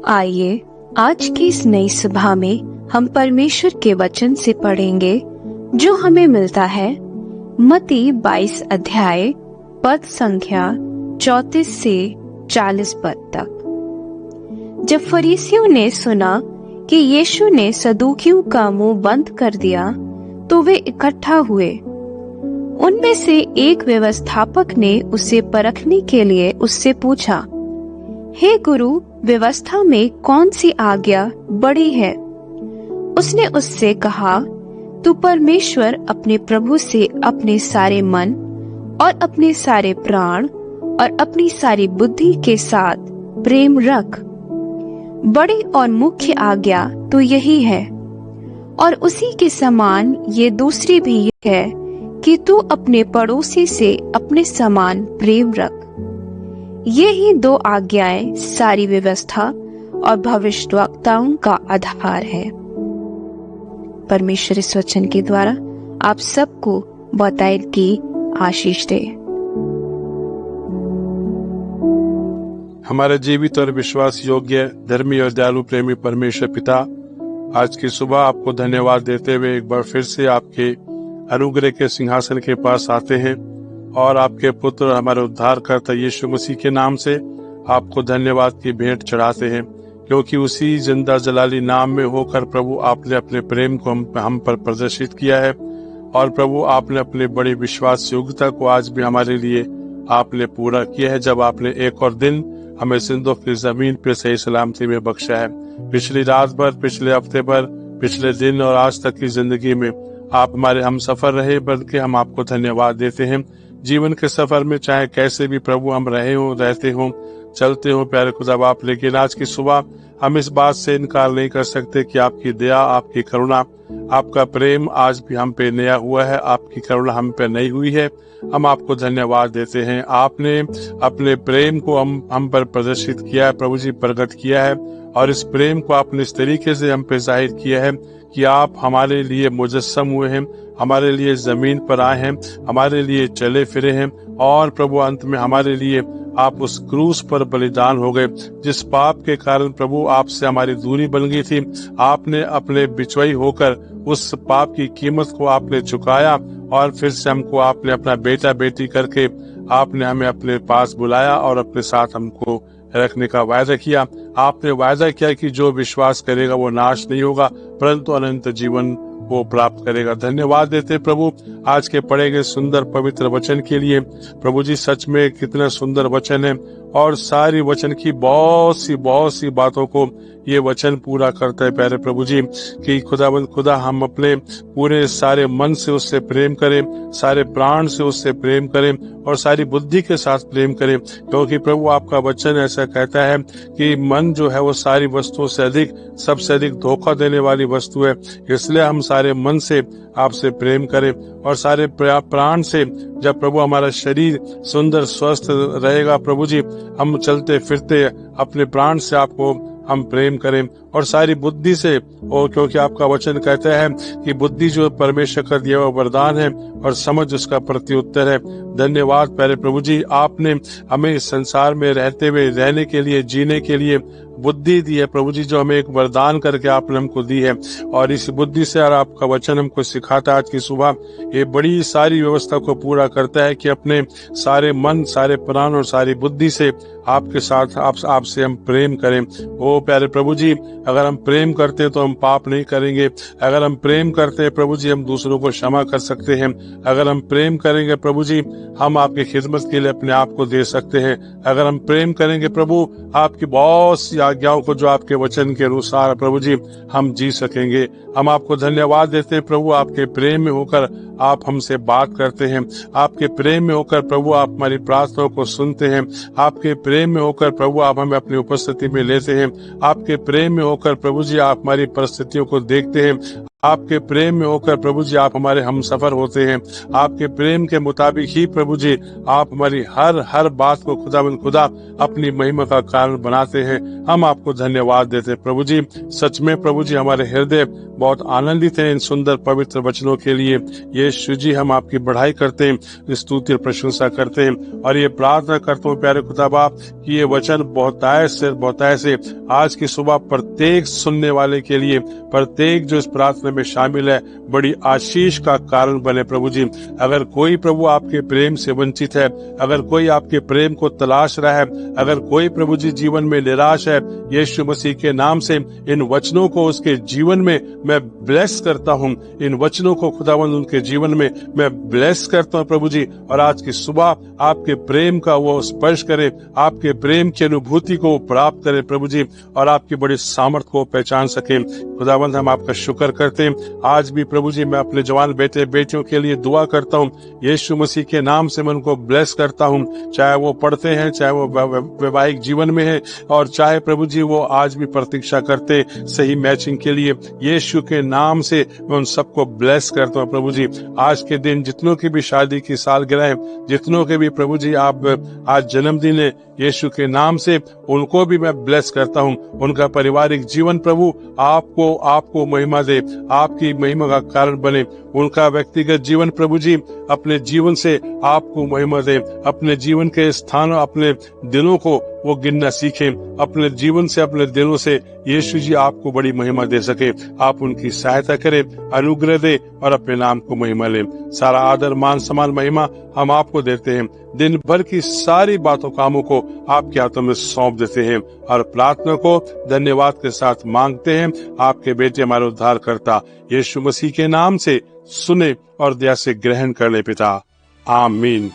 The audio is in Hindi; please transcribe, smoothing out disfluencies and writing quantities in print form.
आइए आज की इस नई सभा में हम परमेश्वर के वचन से पढ़ेंगे जो हमें मिलता है मत्ती 22 अध्याय पद संख्या 34 से 40 पद तक। जब फरीसियों ने सुना कि यीशु ने सदूकियों का मुंह बंद कर दिया तो वे इकट्ठा हुए। उनमें से एक व्यवस्थापक ने उसे परखने के लिए उससे पूछा, हे गुरु, व्यवस्था में कौन सी आज्ञा बड़ी है? उसने उससे कहा, तू परमेश्वर अपने प्रभु से अपने सारे मन और अपने सारे प्राण और अपनी सारी बुद्धि के साथ प्रेम रख। बड़ी और मुख्य आज्ञा तो यही है, और उसी के समान ये दूसरी भी है कि तू अपने पड़ोसी से अपने समान प्रेम रख। ये ही दो आज्ञाएं सारी व्यवस्था और भविष्यवक्ताओं का आधार है। परमेश्वर इस वचन के द्वारा आप सबको बहुतायत की आशीष दे। हमारे जीवित और विश्वास योग्य, धर्मी और दयालु प्रेमी परमेश्वर पिता, आज की सुबह आपको धन्यवाद देते हुए एक बार फिर से आपके अनुग्रह के सिंहासन के पास आते हैं और आपके पुत्र हमारे उद्धारकर्ता यीशु मसीह के नाम से आपको धन्यवाद की भेंट चढ़ाते हैं, क्योंकि उसी जिंदा जलाली नाम में होकर प्रभु आपने अपने प्रेम को हम पर प्रदर्शित किया है। और प्रभु आपने अपने बड़ी विश्वास योग्यता को आज भी हमारे लिए आपने पूरा किया है, जब आपने एक और दिन हमें सिंधु की जमीन पे सही सलामती में बख्शा है। पिछली रात भर, पिछले हफ्ते भर, पिछले दिन और आज तक की जिंदगी में आप हमारे हम सफर रहे, बल्कि हम आपको धन्यवाद देते हैं। जीवन के सफर में चाहे कैसे भी प्रभु हम रहे हो, रहते हो, चलते हो प्यारे खुदा बाप, लेकिन आज की सुबह हम इस बात से इनकार नहीं कर सकते कि आपकी दया, आपकी करुणा, आपका प्रेम आज भी हम पे नया हुआ है, आपकी करुणा हम पे नई हुई है। हम आपको धन्यवाद देते हैं। आपने अपने प्रेम को हम पर प्रदर्शित किया है, प्रभु जी प्रकट किया है, और इस प्रेम को आपने इस तरीके से हम पे जाहिर किया है कि आप हमारे लिए मुजस्सम हुए हैं, हमारे लिए जमीन पर आए हैं, हमारे लिए चले फिरे हैं, और प्रभु अंत में हमारे लिए आप उस क्रूस पर बलिदान हो गए। जिस पाप के कारण प्रभु आपसे हमारी दूरी बन गई थी, आपने अपने बिचवाई होकर उस पाप की कीमत को आपने चुकाया, और फिर से हमको आपने अपना बेटा बेटी करके आपने हमें अपने पास बुलाया और अपने साथ हमको रखने का वायदा किया। आपने वायदा किया कि जो विश्वास करेगा वो नाश नहीं होगा, परंतु अनंत जीवन वो प्राप्त करेगा। धन्यवाद देते प्रभु आज के पढ़े गए सुंदर पवित्र वचन के लिए। प्रभु जी, सच में कितना सुंदर वचन है, और सारी वचन की बहुत सी बातों को ये वचन पूरा करता है प्यारे प्रभु जी, कि खुदा हम अपने पूरे सारे मन से उससे प्रेम करें, सारे प्राण से उससे प्रेम करें, और सारी बुद्धि के साथ प्रेम करें, क्योंकि प्रभु आपका वचन ऐसा कहता है कि मन जो है वो सारी वस्तुओं से अधिक, सबसे अधिक धोखा देने वाली वस्तु है। इसलिए हम सारे मन से आपसे प्रेम करें, और सारे प्राण से। जब प्रभु हमारा शरीर सुंदर स्वस्थ रहेगा प्रभु जी, हम चलते फिरते अपने प्राण से आपको हम प्रेम करें, और सारी बुद्धि से, और क्योंकि आपका वचन कहता है कि बुद्धि जो परमेश्वर का दिया हुआ वरदान है और समझ उसका प्रत्युत्तर है। धन्यवाद प्यारे प्रभु जी, आपने हमें इस संसार में रहते हुए रहने के लिए, जीने के लिए बुद्धि दी है प्रभु जी, जो हमें एक वरदान करके आपने हमको दी है। और इस बुद्धि से और आपका वचन हमको सिखाता है आज की सुबह, ये बड़ी सारी व्यवस्था को पूरा करता है कि अपने सारे मन, सारे प्राण और सारी बुद्धि से आपके साथ आपसे हम प्रेम करें। ओ प्यारे प्रभु जी, अगर हम प्रेम करते हैं तो हम पाप नहीं करेंगे। अगर हम प्रेम करते हैं प्रभु जी, हम दूसरों को क्षमा कर सकते हैं। अगर हम प्रेम करेंगे प्रभु जी, हम आपकी खिदमत के लिए अपने आप को दे सकते हैं। अगर हम प्रेम करेंगे प्रभु, आपकी बहुत सी आज्ञाओं को जो आपके वचन के अनुसार प्रभु जी हम जी सकेंगे। हम आपको धन्यवाद देते हैं प्रभु, आपके प्रेम में होकर आप हमसे बात करते हैं। आपके प्रेम में होकर प्रभु आप हमारी प्रार्थनाओं को सुनते हैं। आपके प्रेम में होकर प्रभु आप हमें अपनी उपस्थिति में लेते हैं। आपके प्रेम में होकर प्रभु जी आप हमारी परिस्थितियों को देखते हैं। आपके प्रेम में होकर प्रभु जी आप हमारे हम सफर होते हैं। आपके प्रेम के मुताबिक ही प्रभु जी आप हमारी हर बात को खुदा अपनी महिमा का कारण बनाते हैं। हम आपको धन्यवाद देते हैं प्रभु जी। सच में प्रभु जी हमारे हृदय बहुत आनंदित हैं इन सुंदर पवित्र वचनों के लिए। यीशु जी हम आपकी बढ़ाई करते हैं, स्तुति और प्रशंसा करते हैं और ये प्रार्थना करता हूँ प्यारे खुदा बाप कि ये वचन बहुतायत से आज की सुबह प्रत्येक सुनने वाले के लिए, प्रत्येक जो इस प्रार्थना में शामिल है, बड़ी आशीष का कारण बने प्रभु जी। अगर कोई प्रभु आपके प्रेम से वंचित है, अगर कोई आपके प्रेम को तलाश रहा है, अगर कोई प्रभु जी जीवन में निराश है, यीशु मसीह के नाम से इन वचनों को उसके जीवन में मैं ब्लेस करता हूँ। इन वचनों को खुदावंद उनके जीवन में मैं ब्लेस करता हूँ प्रभु जी। और आज की सुबह आपके प्रेम का वो स्पर्श करे, आपके प्रेम की अनुभूति को वो प्राप्त करे प्रभु जी, और आपकी बड़ी सामर्थ्य को पहचान सके। खुदावंद हम आपका शुक्र करते हैं। आज भी प्रभु जी मैं अपने जवान बेटे बेटियों के लिए दुआ करता हूँ। यीशु मसीह के नाम से मैं उनको ब्लेस करता हूँ, चाहे वो पढ़ते हैं, चाहे वो वैवाहिक जीवन में है, और चाहे प्रभु जी वो आज भी प्रतीक्षा करते सही मैचिंग के लिए। यीशु के नाम से मैं उन सबको ब्लेस करता हूँ प्रभु जी। आज के दिन जितनों की भी शादी की सालगिरह, जितनों के भी प्रभु जी आप आज जन्मदिन है, यीशु के नाम से उनको भी मैं ब्लेस करता हूँ। उनका पारिवारिक जीवन प्रभु आपको महिमा दे, आपकी महिमा का कारण बने। उनका व्यक्तिगत जीवन प्रभु जी अपने जीवन से आपको महिमा दे, अपने जीवन के स्थान, अपने दिनों को वो गिनना सीखें, अपने जीवन से, अपने दिनों से यीशु जी आपको बड़ी महिमा दे सके। आप उनकी सहायता करें, अनुग्रह दे और अपने नाम को महिमा ले। सारा आदर मान सम्मान महिमा हम आपको देते हैं। दिन भर की सारी बातों कामों को आपके हाथों में सौंप देते हैं और प्रार्थना को धन्यवाद के साथ मांगते हैं आपके बेटे हमारे उद्धार करता यीशु मसीह के नाम से सुने और दया से ग्रहण कर ले पिता, आमीन।